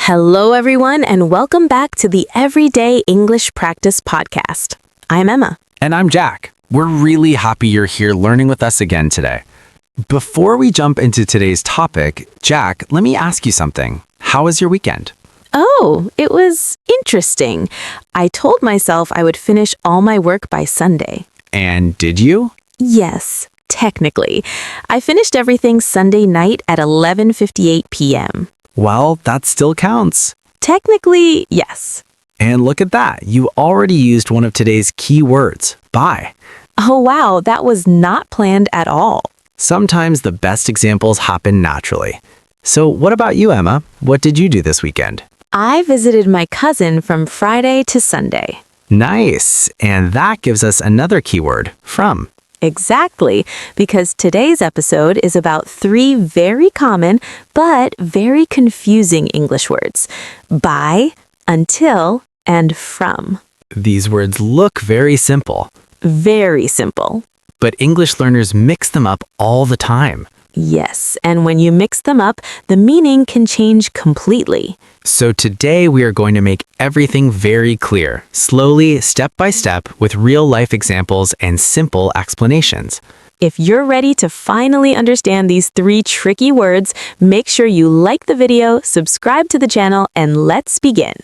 Hello, everyone, and welcome back to the Everyday English Practice Podcast. I'm Emma. And I'm Jack. We're really happy you're here learning with us again today. Before we jump into today's topic, Jack, let me ask you something. How was your weekend? Oh, it was interesting. I told myself I would finish all my work by Sunday. And did you? Yes, technically. I finished everything Sunday night at 11:58 p.m. Well, that still counts. Technically, yes. And look at that. You already used one of today's key words, by. Oh, wow, that was not planned at all. Sometimes the best examples happen naturally. So what about you, Emma? What did you do this weekend? I visited my cousin from Friday to Sunday. Nice. And that gives us another keyword, from. Exactly, because today's episode is about 3 very common but very confusing English words: by, until, and from. These words look very simple, Very simple. but English learners mix them up all the time. Yes, and when you mix them up, the meaning can change completely. So today we are going to make everything very clear, slowly, step by step, with real-life examples and simple explanations. If you're ready to finally understand these 3 tricky words, make sure you like the video, subscribe to the channel, and let's begin.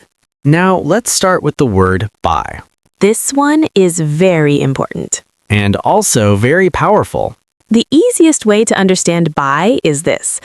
Now, let's start with the word by, This one is very important. and also very powerful. The easiest way to understand by is this.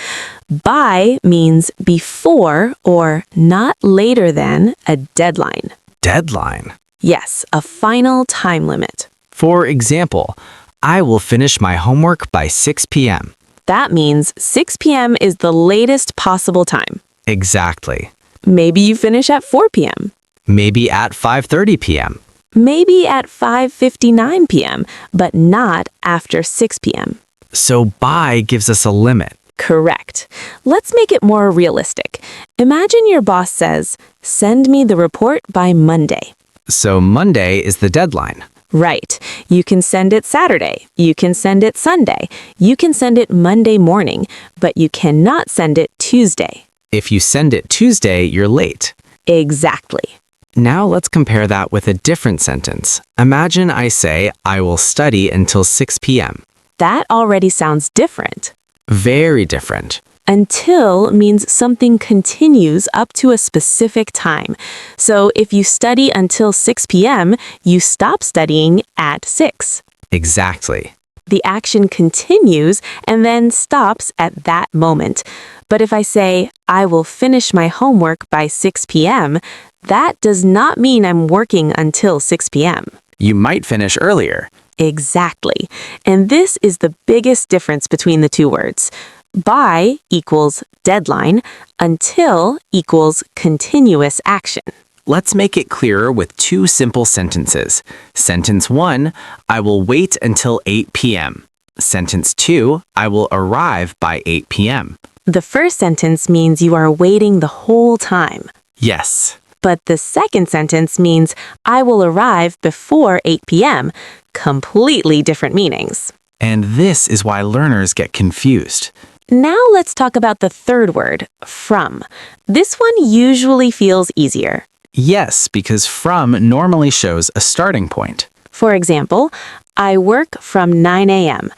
By means before or not later than a deadline. Deadline. Yes, a final time limit. For example, I will finish my homework by 6 p.m. That means 6 p.m. is the latest possible time. Exactly. Maybe you finish at 4 p.m. Maybe at 5:30 p.m. Maybe at 5:59 p.m., but not after 6 p.m. So by gives us a limit. Correct. Let's make it more realistic. Imagine your boss says, "Send me the report by Monday." So Monday is the deadline. Right. You can send it Saturday. You can send it Sunday. You can send it Monday morning, but you cannot send it Tuesday. If you send it Tuesday, you're late. Exactly. Now let's compare that with a different sentence. Imagine I say, I will study until 6 p.m. That already sounds different. Very different. Until means something continues up to a specific time. So if you study until 6 p.m., you stop studying at 6. Exactly. The action continues and then stops at that moment. But if I say, I will finish my homework by 6 p.m., that does not mean I'm working until 6 p.m. You might finish earlier. Exactly. And this is the biggest difference between the 2 words. By equals deadline, until equals continuous action. Let's make it clearer with 2 simple sentences. Sentence 1, I will wait until 8 p.m. Sentence 2, I will arrive by 8 p.m. The first sentence means you are waiting the whole time. Yes. But the second sentence means I will arrive before 8 p.m. Completely different meanings. And this is why learners get confused. Now let's talk about the third word, from. This one usually feels easier. Yes, because from normally shows a starting point. For example, I work from 9 a.m.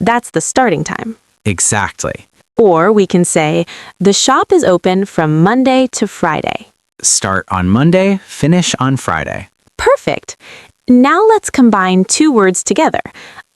That's the starting time. Exactly. Or we can say, the shop is open from Monday to Friday. Start on Monday, finish on Friday. Perfect. Now let's combine 2 words together.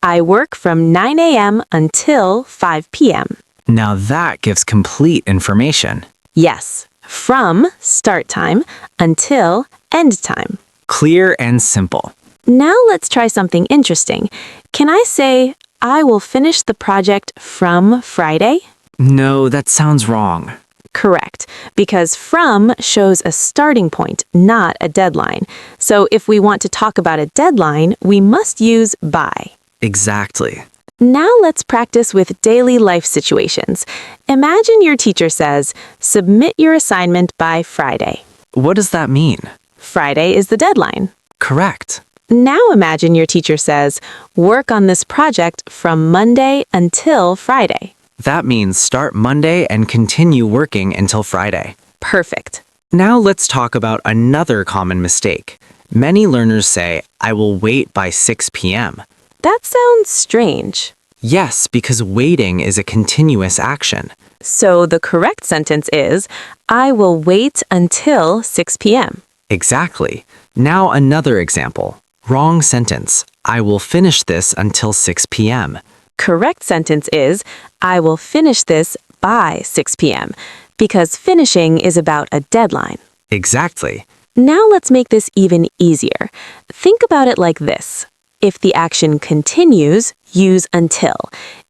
I work from 9 a.m. until 5 p.m. Now that gives complete information. Yes, from start time until end time. Clear and simple. Now let's try something interesting. Can I say, I will finish the project from Friday? No, that sounds wrong. Correct, because from shows a starting point, not a deadline. So if we want to talk about a deadline, we must use by. Exactly. Now let's practice with daily life situations. Imagine your teacher says, submit your assignment by Friday. What does that mean? Friday is the deadline. Correct. Now imagine your teacher says, work on this project from Monday until Friday. That means start Monday and continue working until Friday. Perfect. Now let's talk about another common mistake. Many learners say, I will wait by 6 p.m. That sounds strange. Yes, because waiting is a continuous action. So the correct sentence is, I will wait until 6 p.m. Exactly. Now another example. Wrong sentence. I will finish this until 6 p.m. Correct sentence is, I will finish this by 6 p.m. because finishing is about a deadline. Exactly. Now let's make this even easier. Think about it like this. If the action continues, use until.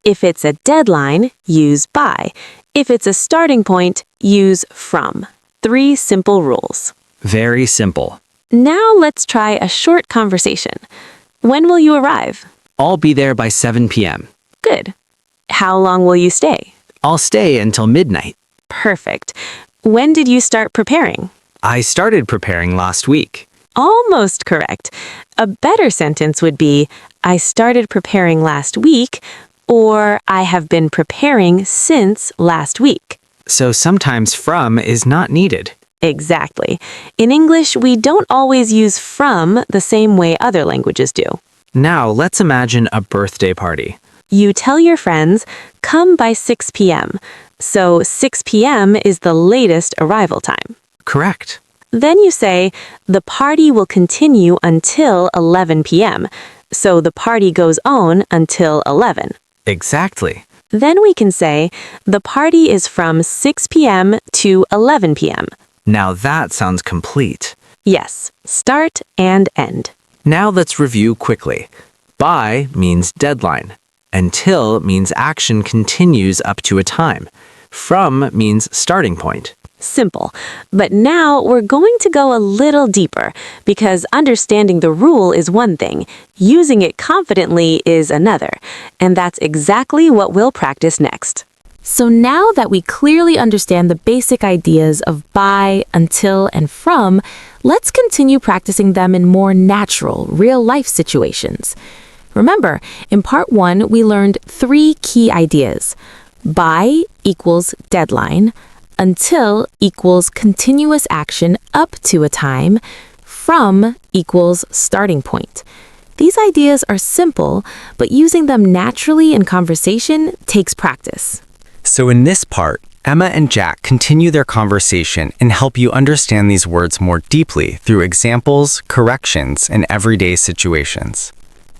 If it's a deadline, use by. If it's a starting point, use from. 3 simple rules. Very simple. Now let's try a short conversation. When will you arrive? I'll be there by 7 p.m. Good. How long will you stay? I'll stay until midnight. Perfect. When did you start preparing? I started preparing last week. Almost correct. A better sentence would be, I started preparing last week, or I have been preparing since last week. So sometimes from is not needed. Exactly. In English, we don't always use from the same way other languages do. Now let's imagine a birthday party. You tell your friends, come by 6 p.m. So 6 p.m. is the latest arrival time. Correct. Then you say, the party will continue until 11 p.m. So the party goes on until 11. Exactly. Then we can say, the party is from 6 p.m. to 11 p.m. Now that sounds complete. Yes, start and end. Now let's review quickly. By means deadline. Until means action continues up to a time. From means starting point. Simple. But now we're going to go a little deeper because understanding the rule is one thing, using it confidently is another. And that's exactly what we'll practice next. So now that we clearly understand the basic ideas of by, until, and from, let's continue practicing them in more natural, real-life situations. Remember, in part 1, we learned 3 key ideas. By equals deadline, until equals continuous action up to a time, from equals starting point. These ideas are simple, but using them naturally in conversation takes practice. So in this part, Emma and Jack continue their conversation and help you understand these words more deeply through examples, corrections, and everyday situations.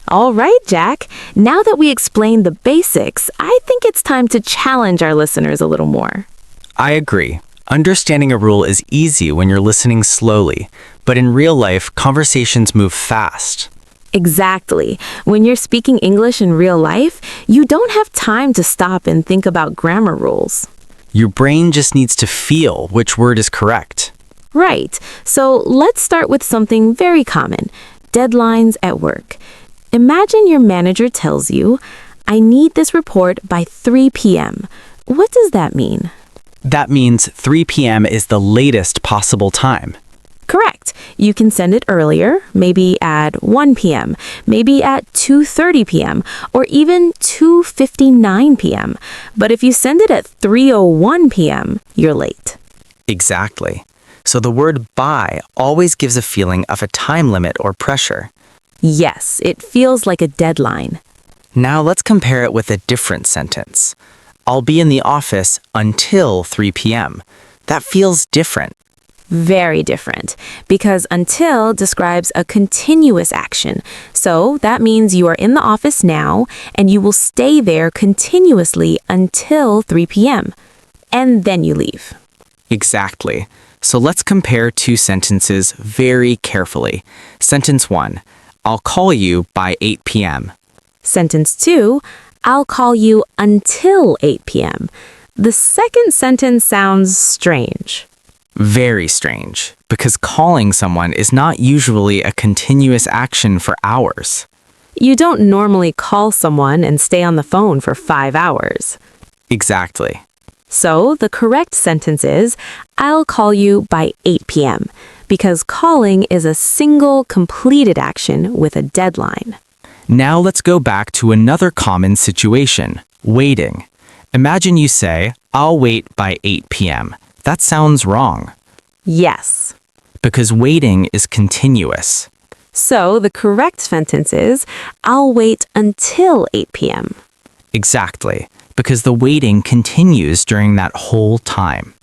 All right, Jack. Now that we explained the basics, I think it's time to challenge our listeners a little more. I agree. Understanding a rule is easy when you're listening slowly, but in real life, conversations move fast. Exactly. When you're speaking English in real life, you don't have time to stop and think about grammar rules. Your brain just needs to feel which word is correct. Right. So let's start with something very common, deadlines at work. Imagine your manager tells you, I need this report by 3 p.m. What does that mean? That means 3 p.m. is the latest possible time. Correct. You can send it earlier, maybe at 1 p.m., maybe at 2:30 p.m., or even 2:59 p.m. But if you send it at 3:01 p.m., you're late. Exactly. So the word by always gives a feeling of a time limit or pressure. Yes, it feels like a deadline. Now let's compare it with a different sentence. I'll be in the office until 3 p.m. That feels different. Very different, because until describes a continuous action. So that means you are in the office now, and you will stay there continuously until 3 p.m. And then you leave. Exactly. So let's compare 2 sentences very carefully. Sentence 1, I'll call you by 8 p.m. Sentence 2, I'll call you until 8 p.m. The second sentence sounds strange. Very strange, because calling someone is not usually a continuous action for hours. You don't normally call someone and stay on the phone for 5 hours. Exactly. So the correct sentence is, I'll call you by 8 p.m. because calling is a single completed action with a deadline. Now let's go back to another common situation, waiting. Imagine you say, I'll wait by 8 p.m. That sounds wrong. Yes. Because waiting is continuous. So the correct sentence is, I'll wait until 8 p.m. Exactly, because the waiting continues during that whole time.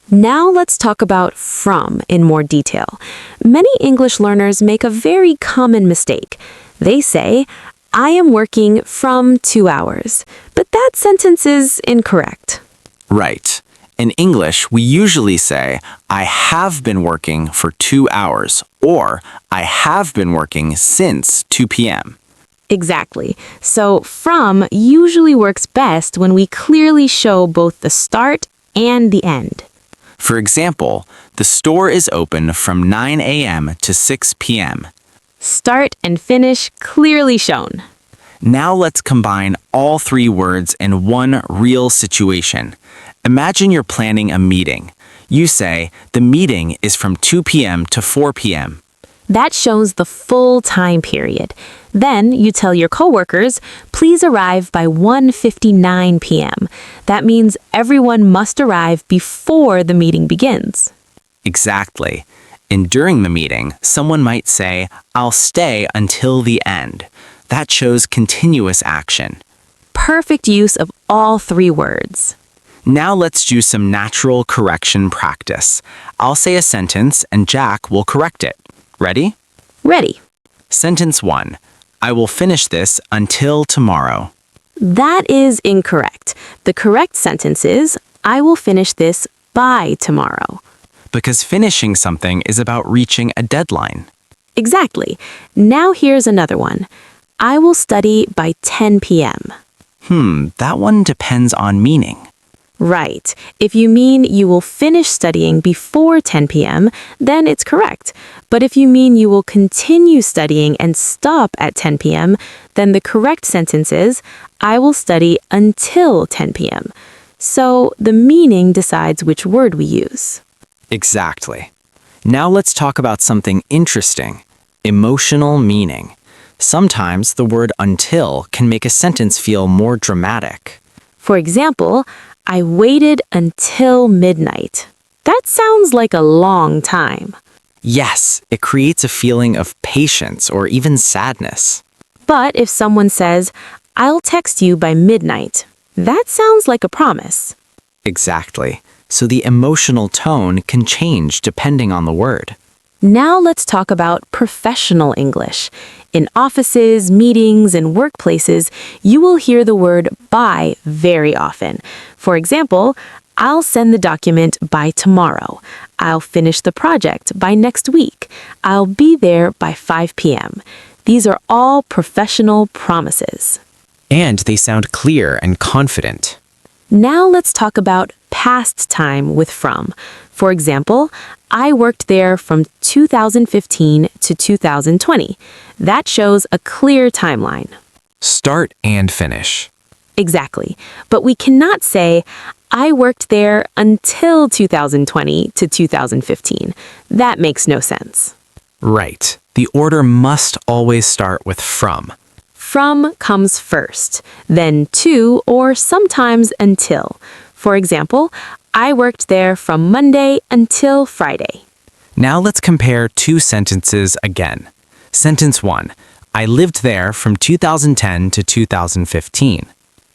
Now let's talk about from in more detail. Many English learners make a very common mistake. They say, I am working from 2 hours, but that sentence is incorrect. Right. In English, we usually say, I have been working for 2 hours, or I have been working since 2 p.m. Exactly. So from usually works best when we clearly show both the start and the end. For example, the store is open from 9 a.m. to 6 p.m. Start and finish clearly shown. Now let's combine all three words in one real situation. Imagine you're planning a meeting. You say, the meeting is from 2 p.m. to 4 p.m. That shows the full time period. Then you tell your coworkers, please arrive by 1:59 p.m. That means everyone must arrive before the meeting begins. Exactly. And during the meeting, someone might say, I'll stay until the end. That shows continuous action. Perfect use of all three words. Now let's do some natural correction practice. I'll say a sentence and Jack will correct it. Ready? Ready. Sentence 1. I will finish this until tomorrow. That is incorrect. The correct sentence is, I will finish this by tomorrow. Because finishing something is about reaching a deadline. Exactly. Now here's another one. I will study by 10 p.m. That one depends on meaning. Right. If you mean you will finish studying before 10 p.m., then it's correct. But if you mean you will continue studying and stop at 10 p.m., then the correct sentence is, I will study until 10 p.m. So the meaning decides which word we use. Exactly. Now let's talk about something interesting. Emotional meaning. Sometimes the word until can make a sentence feel more dramatic. For example, I waited until midnight. That sounds like a long time. Yes, it creates a feeling of patience or even sadness. But if someone says, I'll text you by midnight, that sounds like a promise. Exactly. So the emotional tone can change depending on the word. Now let's talk about professional English. In offices, meetings, and workplaces, you will hear the word by very often. For example, I'll send the document by tomorrow. I'll finish the project by next week. I'll be there by 5 p.m. These are all professional promises. And they sound clear and confident. Now let's talk about past time with from. For example, I worked there from 2015 to 2020. That shows a clear timeline. Start and finish. Exactly. But we cannot say, I worked there until 2020 to 2015. That makes no sense. Right. The order must always start with from. From comes first, then to, or sometimes until. For example, I worked there from Monday until Friday. Now let's compare two sentences again. Sentence 1. I lived there from 2010 to 2015.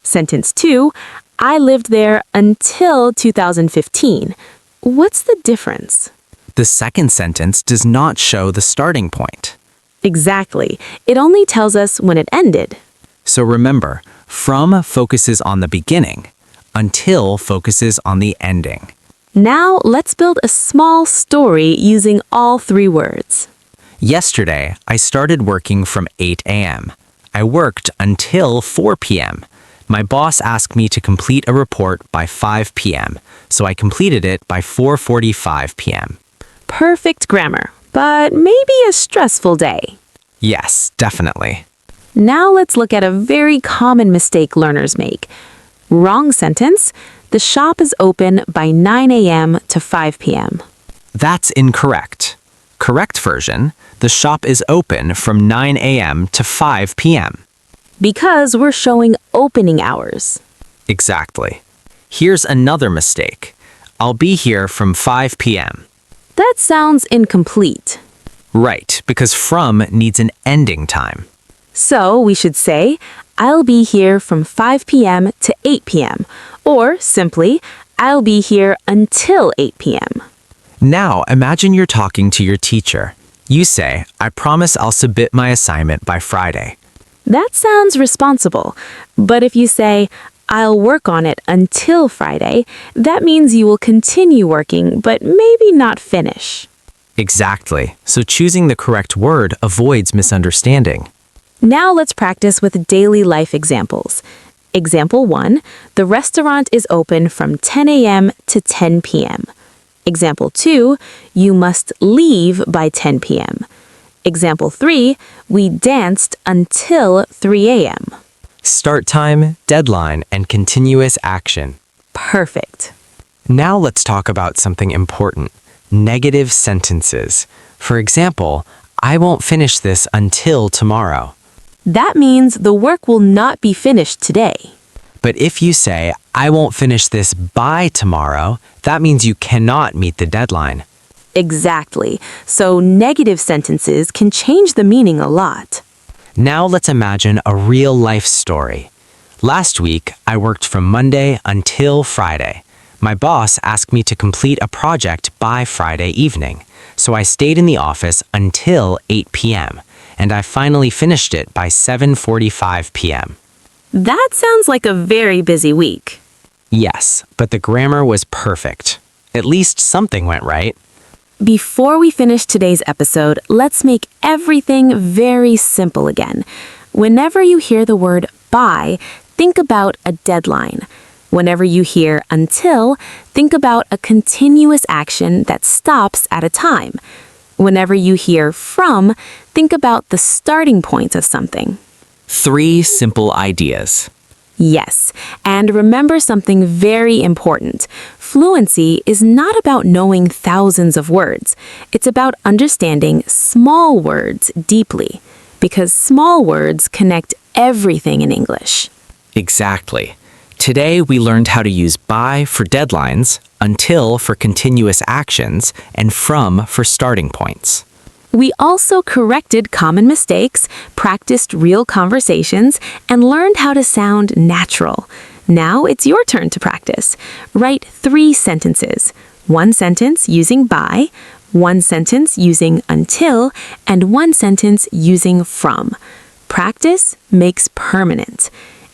Sentence 2. I lived there until 2015. What's the difference? The second sentence does not show the starting point. Exactly. It only tells us when it ended. So remember, from focuses on the beginning, until focuses on the ending. Now let's build a small story using all three words. Yesterday, I started working from 8 a.m. I worked until 4 p.m. My boss asked me to complete a report by 5 p.m., so I completed it by 4:45 p.m. Perfect grammar, but maybe a stressful day. Yes, definitely. Now let's look at a very common mistake learners make. Wrong sentence. The shop is open by 9 a.m. to 5 p.m. That's incorrect. Correct version, the shop is open from 9 a.m. to 5 p.m. Because we're showing opening hours. Exactly. Here's another mistake. I'll be here from 5 p.m. That sounds incomplete. Right, because from needs an ending time. So we should say, I'll be here from 5 p.m. to 8 p.m. Or simply, I'll be here until 8 p.m. Now, imagine you're talking to your teacher. You say, I promise I'll submit my assignment by Friday. That sounds responsible. But if you say, I'll work on it until Friday, that means you will continue working, but maybe not finish. Exactly. So choosing the correct word avoids misunderstanding. Now let's practice with daily life examples. Example 1, the restaurant is open from 10 a.m. to 10 p.m. Example 2, you must leave by 10 p.m. Example 3, we danced until 3 a.m. Start time, deadline, and continuous action. Perfect. Now let's talk about something important. Negative sentences. For example, I won't finish this until tomorrow. That means the work will not be finished today. But if you say, I won't finish this by tomorrow, that means you cannot meet the deadline. Exactly. So negative sentences can change the meaning a lot. Now let's imagine a real-life story. Last week, I worked from Monday until Friday. My boss asked me to complete a project by Friday evening, so I stayed in the office until 8 p.m., and I finally finished it by 7:45 p.m. That sounds like a very busy week. Yes, but the grammar was perfect. At least something went right. Before we finish today's episode, let's make everything very simple again. Whenever you hear the word by, think about a deadline. Whenever you hear until, think about a continuous action that stops at a time. Whenever you hear from, think about the starting point of something. 3 simple ideas. Yes, and remember something very important. Fluency is not about knowing thousands of words. It's about understanding small words deeply, because small words connect everything in English. Exactly. Today we learned how to use by for deadlines, until for continuous actions, and from for starting points. We also corrected common mistakes, practiced real conversations, and learned how to sound natural. Now it's your turn to practice. Write 3 sentences. 1 sentence using by, 1 sentence using until, and 1 sentence using from. Practice makes permanent.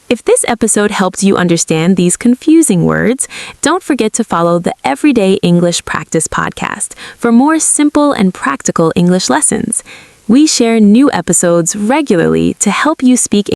If this episode helped you understand these confusing words, don't forget to follow the Everyday English Practice podcast for more simple and practical English lessons. We share new episodes regularly to help you speak